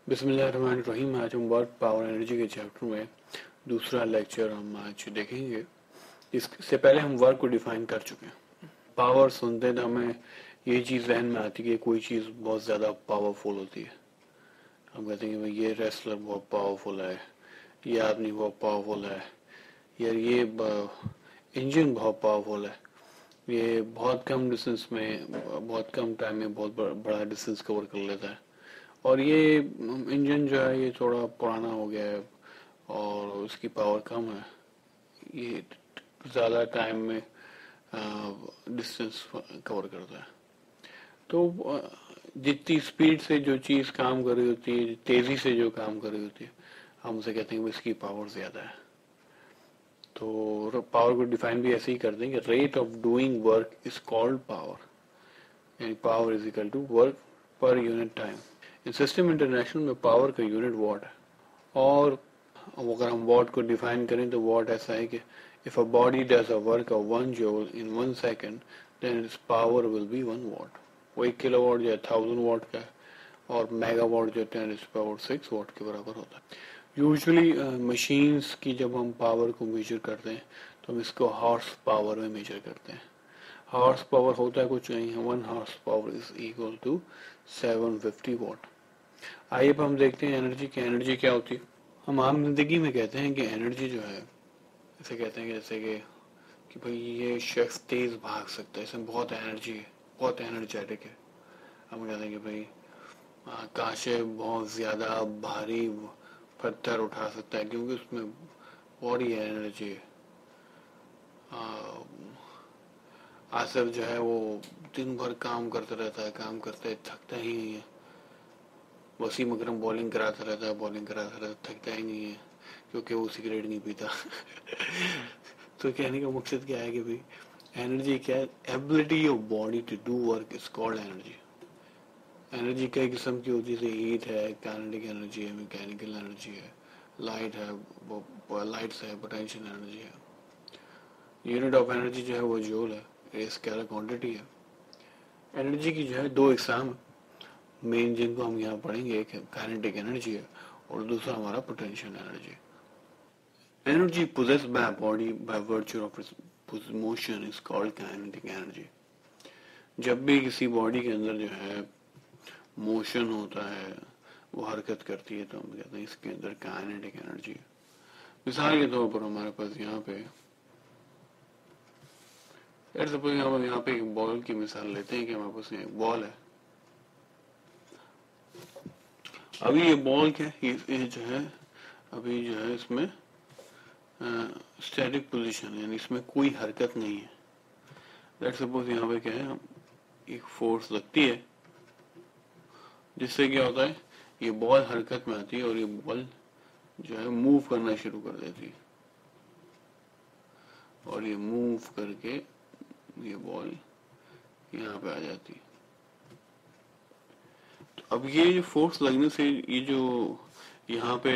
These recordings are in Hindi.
बिस्मिल्लाहिर्रहमानिर्रहीम। आज हम वर्क पावर एनर्जी के चैप्टर में दूसरा लेक्चर हम आज देखेंगे। इससे पहले हम वर्क को डिफाइन कर चुके हैं। पावर सुनते हैं तो हमें ये चीज़ जहन में आती है कि कोई चीज़ बहुत ज़्यादा पावरफुल होती है। हम कहते हैं कि भाई ये रेसलर बहुत पावरफुल है, ये आदमी बहुत पावरफुल है, यार ये इंजन बहुत पावरफुल है, ये बहुत कम डिस्टेंस में बहुत कम टाइम में बहुत बड़ा डिस्टेंस कवर कर लेता है, और ये इंजन जो है ये थोड़ा पुराना हो गया है और उसकी पावर कम है, ये ज़्यादा टाइम में डिस्टेंस कवर करता है। तो जितनी स्पीड से जो चीज़ काम कर रही होती है, तेज़ी से जो काम कर रही होती है, हम उसे कहते हैं कि इसकी पावर ज़्यादा है। तो पावर को डिफाइन भी ऐसे ही करते हैं कि rate of doing work is called power, यानी power is equal to work per unit time. In system international में पावर का यूनिट वॉट है, और अगर हम वॉट को डिफाइन करें तो वॉट ऐसा है कि if a body does a work of 1 joule in 1 second then its power will be 1 watt. वो 1 किलोवाट जो है 1000 वॉट का है, और मेगावाट जो 10⁻⁶ वॉट के बराबर होता है। यूजुअली मशीन्स की जब हम पावर को मेजर करते हैं तो हम इसको हॉर्स पावर में मेजर करते हैं। हॉर्स पावर होता है कुछ नहीं है, 1 horse power is equal to 750 watt. आइए अब हम देखते हैं एनर्जी की। एनर्जी क्या होती है? हम आम जिंदगी में कहते हैं कि एनर्जी जो है, इसे कहते हैं कि जैसे कि भाई ये शख्स तेज भाग सकता है, इसमें बहुत एनर्जी है, बहुत एनर्जेटिक है। हम कहते हैं कि भाई काशे बहुत ज्यादा भारी पत्थर उठा सकता है क्योंकि उसमें बॉडी एनर्जी है। आसिफ जो है वो दिन भर काम करता रहता है, काम करते थकता ही नहीं है। वसीम अकरम बॉलिंग कराता रहता है, बॉलिंग कराता रहता है, थकता ही नहीं है क्योंकि वो सिगरेट नहीं पीता। तो कहने का मकसद क्या है कि भाई एनर्जी क्या है? Ability of body to do work is called energy. Energy कई किस्म की होती है, हीट है, काइनेटिक एनर्जी है, मैकेनिकल एनर्जी है, लाइट है, वो लाइट्स है, पोटेंशियल एनर्जी है। यूनिट ऑफ एनर्जी जो है वो जूल है, ये स्केलर क्वांटिटी है। एनर्जी की जो है दो इकसाम मेन जिनको हम यहाँ पढ़ेंगे, एक काइनेटिक एनर्जी है और दूसरा हमारा potential energy. Energy possessed by a body by virtue of its motion is called kinetic energy। जब भी किसी बॉडी के अंदर जो है मोशन होता है, वो हरकत करती है, तो हम कहते हैं इसके अंदर काइनेटिक एनर्जी है। मिसाल के तौर पर हमारे पास यहाँ पे सपोज हम यहाँ पे एक बॉल की मिसाल लेते हैं कि हमारे पास एक बॉल है। अभी ये बॉल क्या है, ये जो है अभी जो है इसमें स्टैटिक पोजीशन, यानी इसमें कोई हरकत नहीं है। लेट्स सपोज यहाँ पे क्या है, एक फोर्स लगती है जिससे क्या होता है, ये बॉल हरकत में आती है और ये बॉल जो है मूव करना शुरू कर देती है, और ये मूव करके ये बॉल यहाँ पे आ जाती है। तो अब ये जो फोर्स लगने से ये जो यहाँ पे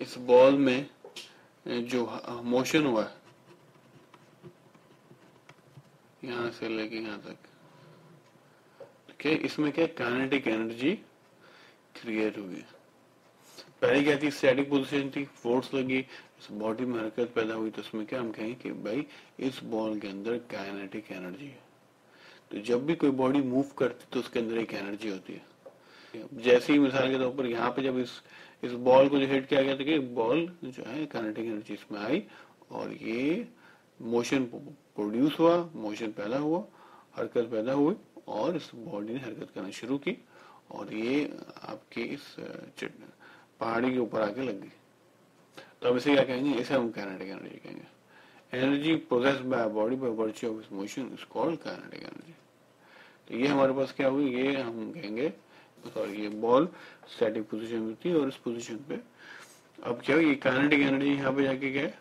इस बॉल में जो मोशन हुआ है यहाँ से लेके यहाँ तक, क्या इसमें क्या काइनेटिक एनर्जी क्रिएट हुई। पहले क्या थी, स्टैटिक पोजीशन थी, फोर्स लगी, इस बॉडी में हरकत पैदा हुई, तो उसमें क्या हम कहेंगे कि भाई इस बॉल के अंदर काइनेटिक एनर्जी है। तो जब भी कोई बॉडी मूव करती तो उसके अंदर एक एनर्जी होती है। जैसे ही मिसाल के तौर पर यहाँ पे जब इस बॉल को जो हिट किया गया था कि बॉल जो है काइनेटिक एनर्जी इसमें आई और ये मोशन प्रोड्यूस हुआ, मोशन पैदा हुआ, हरकत पैदा हुई और इस बॉडी ने हरकत करना शुरू की और ये आपके इस पहाड़ी के ऊपर आके लग गई। तो अब इसे क्या कहेंगे, इसे हम काइनेटिक एनर्जी कहेंगे। Energy processed by body by virtue of its motion is called kinetic energy. तो ये हमारे पास क्या हुई, ये हम कहेंगे, सॉरी ये बॉल स्टैटिक पोजीशन में थी और इस पोजीशन पे अब क्या हुई, ये काइनेटिक एनर्जी यहाँ पे जाके क्या है,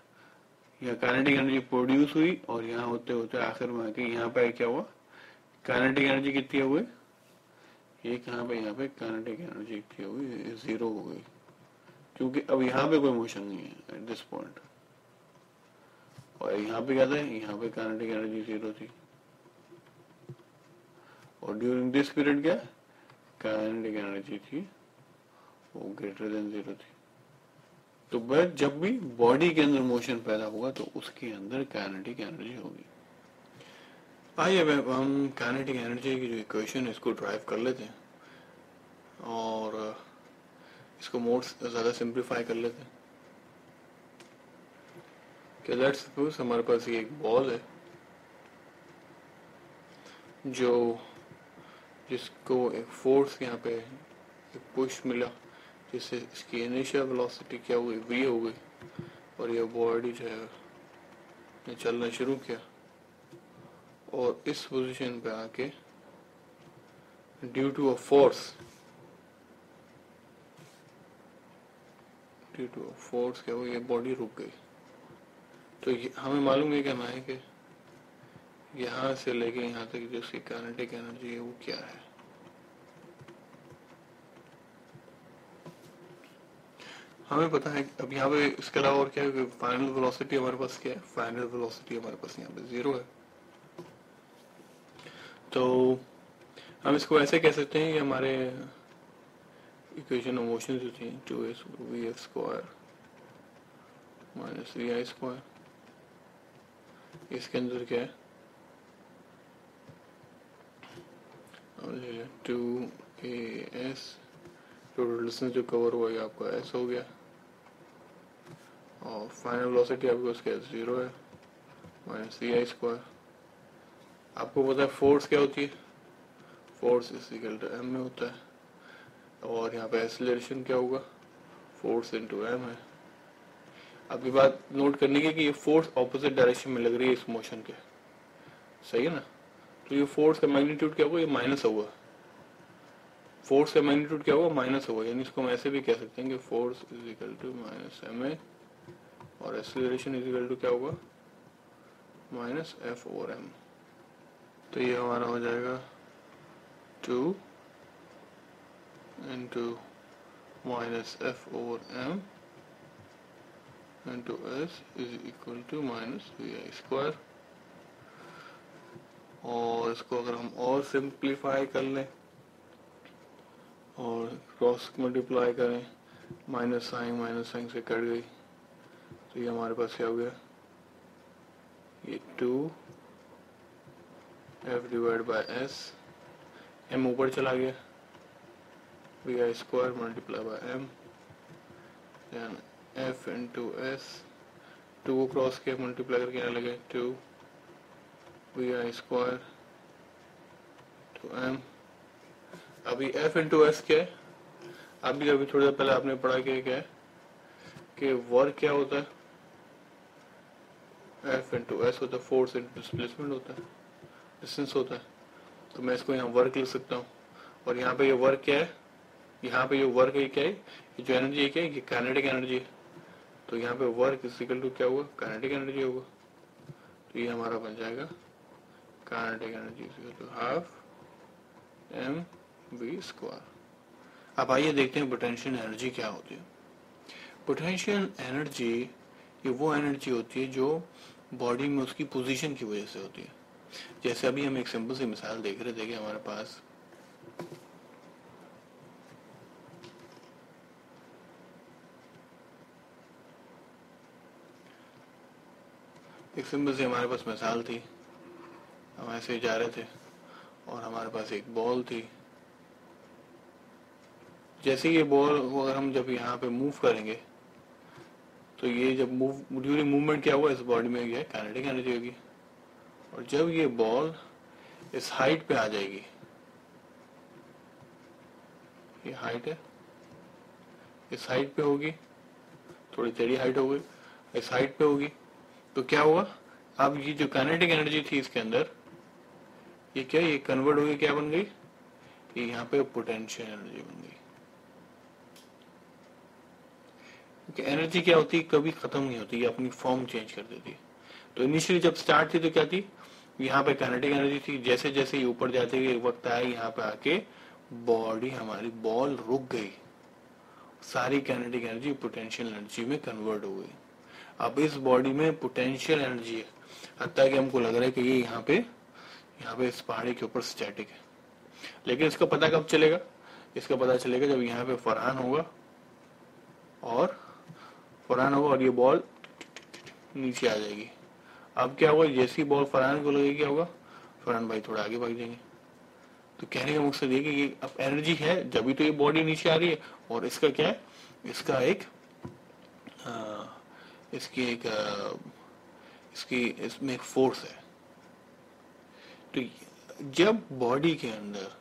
यहाँ काइनेटिक एनर्जी प्रोड्यूस हुई और यहाँ होते होते आखिर में आके यहाँ पे क्या हुआ, काइनेटिक एनर्जी कितनी हुई, ये कहाँ पे, यहाँ पे काइनेटिक एनर्जी कितनी हुई, 0 हो गई, क्योंकि अब यहाँ पे कोई मोशन नहीं है एट दिस पॉइंट। और यहाँ पे क्या था, यहाँ पे काइनेटिक एनर्जी 0 थी और ड्यूरिंग दिस पीरियड क्या काइनेटिक एनर्जी थी वो ग्रेटर देन 0 थी। तो बस जब भी बॉडी के अंदर मोशन पैदा होगा तो उसके अंदर काइनेटिक एनर्जी होगी। आइए अब हम काइनेटिक एनर्जी की जो इक्वेशन है इसको ड्राइव कर लेते हैं और इसको मोर ज्यादा सिंप्लीफाई कर लेते हैं। कि लेट्स सपोज हमारे पास ये एक बॉल है जो जिसको एक फोर्स यहाँ पे एक पुश मिला जिससे इसकी इनिशियल वेलोसिटी क्या हुई v हो गई और ये बॉडी जो है ने चलना शुरू किया और इस पोजीशन पे आके ड्यू टू अ फोर्स क्या हुआ ये बॉडी रुक गई। तो हमें मालूम है कहना है कि यहाँ से लेके यहाँ तक जो उसकी काइनेटिक एनर्जी है वो क्या है। हमें पता है अब यहाँ पे इसके अलावा और क्या है, फाइनल वेलोसिटी हमारे पास क्या है, फाइनल वेलोसिटी हमारे पास यहाँ पे 0 है। तो हम इसको ऐसे कह सकते हैं कि हमारे इक्वेशन ऑफ मोशन जो थी 2v(v)² माइनस vi², इसके अंदर क्या है 2as, टोटल डिस्टेंस जो कवर हुआ है आपका s हो गया और फाइनल वेलोसिटी आपको उसके 0 है माइनस vi²। आपको पता है फोर्स क्या होती है, फोर्स इक्वल टू m में होता है और यहाँ पे एक्सीलरेशन क्या होगा, फोर्स इनटू m है। आपकी बात नोट करने की कि ये फोर्स ऑपोजिट डायरेक्शन में लग रही है इस मोशन के, सही है ना। तो ये फोर्स का मैग्नीट्यूड क्या होगा, ये माइनस होगा, फोर्स का मैग्नीट्यूड क्या होगा माइनस होगा, यानी इसको हम ऐसे भी कह सकते हैं कि force is equal to minus ma और एक्सीलरेशन इज इक्वल टू क्या होगा माइनस f/m। तो ये हमारा हो जाएगा 2 into minus f/m into s is equal to minus vi²। और इसको अगर हम और सिंप्लीफाई कर लें और क्रॉस मल्टीप्लाई करें, माइनस साइन से कट गई तो ये हमारे पास क्या हो गया, ये 2f/s, m ऊपर चला गया vi² multiply by m, then f into s, 2 को क्रॉस किया मल्टीप्लाई करके आने लगे 2vi² टू m। अभी f इंटू एस क्या है, अभी थोड़ी देर पहले आपने पढ़ा कि क्या है कि वर्क क्या होता है, f इंटू एस होता है, फोर्स इंटू डिस्प्लेसमेंट होता है, डिस्टेंस होता है। तो मैं इसको यहाँ वर्क लिख सकता हूँ और यहाँ पे ये वर्क क्या है, यहाँ पे ये वर्क है क्या है, ये जो एनर्जी है क्या है, ये काइनेटिक एनर्जी है। तो यहाँ पे वर्क इज इक्वल टू क्या होगा, काइनेटिक एनर्जी होगा। तो ये हमारा बन जाएगा kinetic energy is equal to half mv²। अब आइए देखते हैं पोटेंशियल एनर्जी क्या होती है। पोटेंशियल एनर्जी ये वो एनर्जी होती है जो बॉडी में उसकी पोजीशन की वजह से होती है। जैसे अभी हम एक सिंपल सी मिसाल देख रहे थे कि हमारे पास एक सिंपल सी हमारे पास मिसाल थी, हम ऐसे ही जा रहे थे और हमारे पास एक बॉल थी। जैसे ये बॉल अगर हम जब यहाँ पे मूव करेंगे तो ये जब ड्यूरिंग मूवमेंट क्या हुआ, इस बॉडी में ये काइनेटिक एनर्जी होगी। और जब ये बॉल इस हाइट पे आ जाएगी, ये हाइट है, इस हाइट पे होगी, थोड़ी टेढ़ी हाइट हो गई, इस हाइट पे होगी, तो क्या हुआ, अब ये जो काइनेटिक एनर्जी थी इसके अंदर ये क्या, ये कन्वर्ट होगी, क्या बन गई, ये यहाँ पे पोटेंशियल एनर्जी बन गई। क्योंकि एनर्जी क्या होती है, कभी खत्म नहीं होती, ये अपनी फॉर्म चेंज कर देती है। तो इनिशियली जब स्टार्ट थी तो क्या थी, यहाँ पे काइनेटिक एनर्जी थी, जैसे जैसे ये ऊपर जाते गए एक वक्त आया यहाँ पे आके बॉडी हमारी बॉल रुक गई, सारी काइनेटिक एनर्जी पोटेंशियल एनर्जी में कन्वर्ट हो गई। अब इस बॉडी में पोटेंशियल एनर्जी है, हत्ता कि हमको लग रहा है कि ये यहाँ पे इस पहाड़ी के ऊपर स्टैटिक है। लेकिन इसका पता कब चलेगा, इसका पता चलेगा जब यहाँ पे फरहान होगा और ये बॉल नीचे आ जाएगी। अब क्या होगा, जैसी बॉल फरहान को लगेगी क्या होगा, फरहान भाई थोड़ा आगे भाग जाएंगे। तो कहने का मकसद ये कि ये अब एनर्जी है जब भी तो ये बॉडी नीचे आ रही है, और इसका क्या है, इसका एक इसकी एक इसकी इसमें एक फोर्स है। तो जब बॉडी के अंदर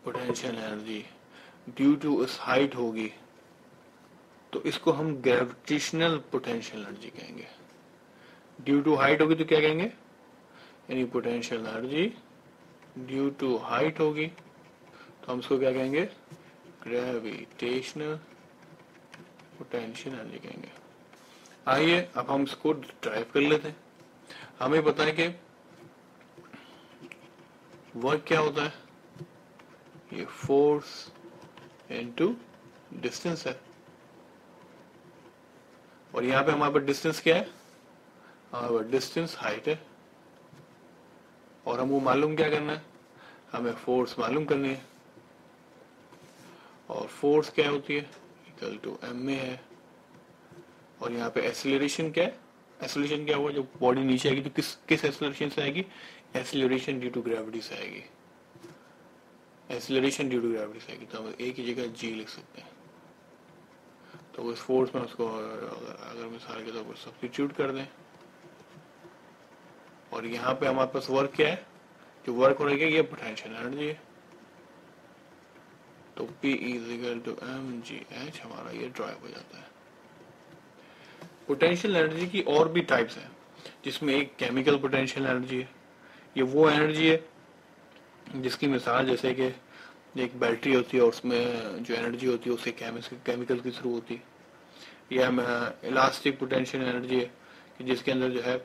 पोटेंशियल एनर्जी ड्यू टू इस हाइट होगी तो इसको हम ग्रेविटेशनल पोटेंशियल एनर्जी कहेंगे। ड्यू टू हाइट होगी तो क्या कहेंगे, यानी potential energy due to height होगी तो हम इसको क्या कहेंगे, ग्रेविटेशनल पोटेंशियल एनर्जी कहेंगे। आइए अब हम इसको ड्राइव कर लेते हैं। हमें पता है कि वर्क क्या होता है, ये फोर्स इनटू डिस्टेंस है, और यहाँ पे हमारे पास डिस्टेंस क्या है, हमारे पास डिस्टेंस हाइट है, और हमको मालूम क्या करना है, हमें फोर्स मालूम करनी है, और फोर्स क्या होती है, इक्वल टू एम में है। और यहाँ पे एक्सीलरेशन क्या है, एक्सीलरेशन क्या हुआ, जब बॉडी नीचे आएगी तो किस किस एक्सीलरेशन से आएगी, एक्सीलरेशन ड्यू टू ग्रेविटी से आएगी, एक्सीलरेशन ड्यू टू ग्रेविटी से आएगी। तो हम एक ही जगह जी लिख सकते हैं। तो उस फोर्स में उसको अगर मिसाल के तौर पर सब्स्टिट्यूट कर दें, और यहाँ पे हमारे पास वर्क क्या है, जो वर्क हो रही है ये पोटेंशियल एनर्जी है। तो P is equal to mgh हमारा ये ड्राइव हो जाता है। पोटेंशियल एनर्जी की और भी टाइप्स हैं, जिसमें एक केमिकल पोटेंशियल एनर्जी है। ये वो एनर्जी है जिसकी मिसाल जैसे कि एक बैटरी होती है और उसमें जो एनर्जी होती है उसे केमिकल के थ्रू होती है। या इलास्टिक पोटेंशियल एनर्जी है कि जिसके अंदर जो है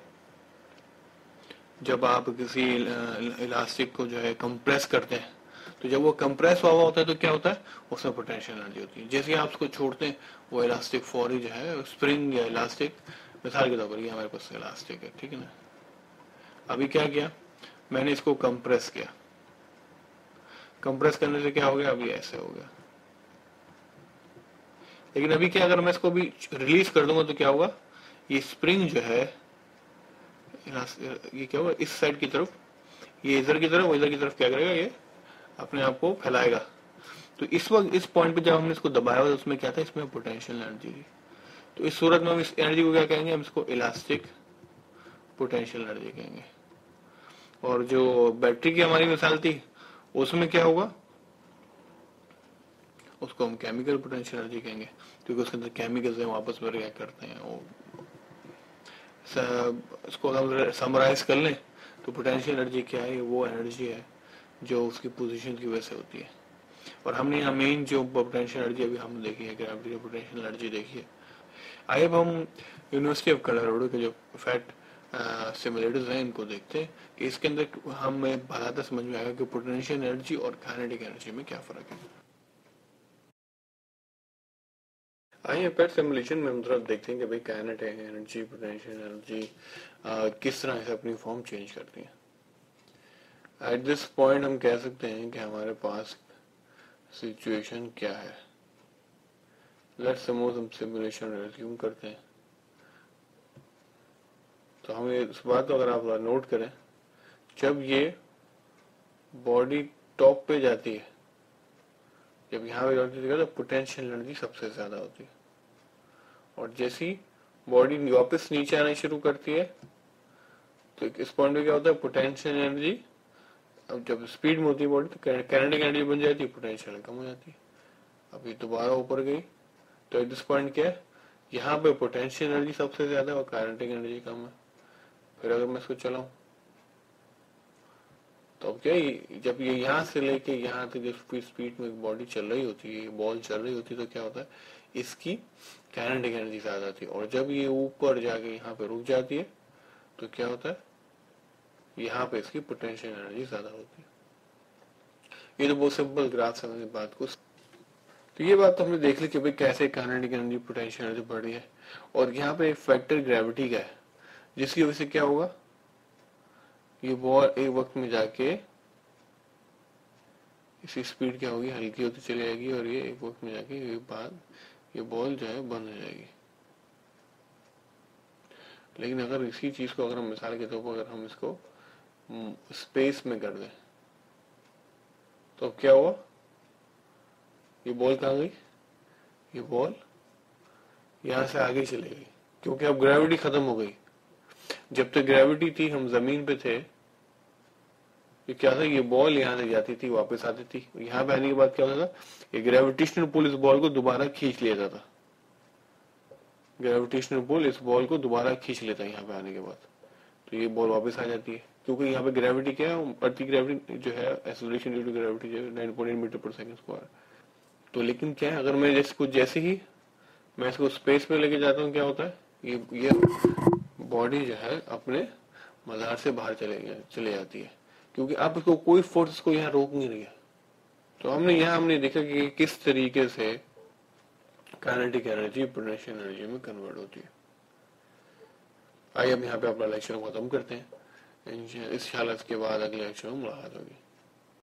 जब आप किसी इलास्टिक को जो है कंप्रेस करते हैं तो जब वो कंप्रेस हुआ होता है तो क्या होता है, उसमें पोटेंशियल एनर्जी होती है। जैसे आप उसको छोड़ते हैं वो इलास्टिक फॉरी जो है स्प्रिंग या इलास्टिक, मिसाल के तौर पर ये हमारे पास इलास्टिक है, ठीक है ना। अभी क्या किया मैंने, इसको कंप्रेस किया, कंप्रेस करने से क्या हो गया, अभी ऐसे हो गया। लेकिन अभी क्या, अगर मैं इसको भी रिलीज कर दूंगा तो क्या होगा, ये स्प्रिंग जो है ये क्या होगा, इस साइड की तरफ, ये इधर की तरफ, इधर की तरफ क्या करेगा, ये अपने आप को फैलाएगा। तो इस वक्त इस पॉइंट पे जब हमने इसको दबाया तो उसमें क्या था, इसमें पोटेंशियल एनर्जी थी। तो इस सूरत में हम इस एनर्जी को क्या कहेंगे, हम इसको इलास्टिक पोटेंशियल एनर्जी कहेंगे। और जो बैटरी की हमारी मिसाल थी उसमें क्या होगा, उसको हम केमिकल पोटेंशियल एनर्जी कहेंगे, क्योंकि उसके अंदर केमिकल्स हैं, आपस में रिएक्ट करते हैं। वो इसको अगर समराइज कर लें तो पोटेंशियल एनर्जी क्या है, वो एनर्जी है जो उसकी पोजीशन की वजह से होती है। और हमने यहाँ मेन जो पोटेंशियल एनर्जी अभी हम देखी है, ग्रेविटी पोटेंशियल एनर्जी देखी है। आइए अब हम यूनिवर्सिटी ऑफ कोलोराडो के जो फैट सिमुलेटर्स हैं इनको देखते हैं कि इसके अंदर हमें बताता समझ में आएगा कि पोटेंशियल एनर्जी और काइनेटिक एनर्जी में क्या फर्क है। आइए पैट सिमुलेशन में हम तरफ देखते हैं कि भाई काइनेटिक एनर्जी, पोटेंशियल एनर्जी किस तरह से अपनी फॉर्म चेंज करती है। एट दिस पॉइंट हम कह सकते हैं कि हमारे पास सिचुएशन क्या है। लेट्स सपोज हम सिमुलेशन रिज्यूम करते हैं। तो हमें इस बात को अगर आप नोट करें, जब ये बॉडी टॉप पे जाती है, जब यहाँ पे जाती है तो पोटेंशियल एनर्जी सबसे ज्यादा होती है, और जैसी बॉडी वापस नीचे आना शुरू करती है तो इस पॉइंट पे क्या होता है, पोटेंशियल एनर्जी अब जब स्पीड में होती है बॉडी तो काइनेटिक एनर्जी बन जाती है, पोटेंशियल कम हो जाती है। अब ये दोबारा ऊपर गई तो एट दिस पॉइंट क्या है, यहाँ पे पोटेंशियल एनर्जी सबसे ज्यादा और काइनेटिक एनर्जी कम है। फिर अगर मैं इसको चलाऊं तो अब क्या, जब ये यहाँ से लेके यहाँ तक जब स्पीड में बॉडी चल रही होती है, बॉल चल रही होती है, तो क्या होता है, इसकी काइनेटिक एनर्जी ज्यादा आती है। और जब ये ऊपर जाके यहाँ पे रुक जाती है तो क्या होता है, यहाँ पे इसकी पोटेंशियल एनर्जी ज्यादा होती है। ये तो बहुत सिंपल ग्राफ समझ बात को। तो ये बात तो हमने देख ली कि भाई कैसे काइनेटिक एनर्जी, पोटेंशियल एनर्जी बढ़ रही है। और यहाँ पे एक फैक्टर ग्रेविटी का है जिसकी वजह से क्या होगा, ये बॉल एक वक्त में जाके इसकी स्पीड क्या होगी, हल्की होती चली जाएगी और ये एक वक्त में जाके ये बॉल जो है बंद हो जाएगी। लेकिन अगर इसी चीज को अगर हम मिसाल के तौर पर अगर हम इसको स्पेस में कर दें तो क्या हुआ, ये बॉल कहाँ गई, ये बॉल यहां से आगे चली गई, क्योंकि अब ग्रेविटी खत्म हो गई। जब तक ग्रेविटी थी हम जमीन पे थे, ये क्या था, ये बॉल यहाँ से जाती थी वापस आती थी, यहाँ पे आने के बाद क्या होता था, ये ग्रेविटेशनल पुल इस बॉल को दोबारा खींच लेता था, ग्रेविटेशनल पुल इस बॉल को दोबारा खींच लेता है यहाँ पे आने के बाद, तो ये बॉल वापस आ जाती है। क्योंकि यहाँ पे ग्रेविटी क्या है, अर्थ की ग्रेविटी जो है, एक्सेलरेशन ड्यू टू ग्रेविटी जो है 9.8 मीटर पर सेकंड स्क्वायर। तो लेकिन क्या है, अगर मैं जैसे ही मैं इसको स्पेस में लेके जाता हूँ, क्या होता है, ये बॉडी जो है अपने मदार से बाहर चले जाती है, क्योंकि अब इसको कोई फोर्स को यहाँ रोक नहीं रही है। तो हमने देखा कि किस तरीके से काइनेटिक एनर्जी पोटेंशियल एनर्जी में कन्वर्ट होती है। आइए अब यहाँ पे अपना लेक्चर खत्म करते हैं। इंशाल्लाह इसके बाद अगले लेक्चर में मुलाकात होगी।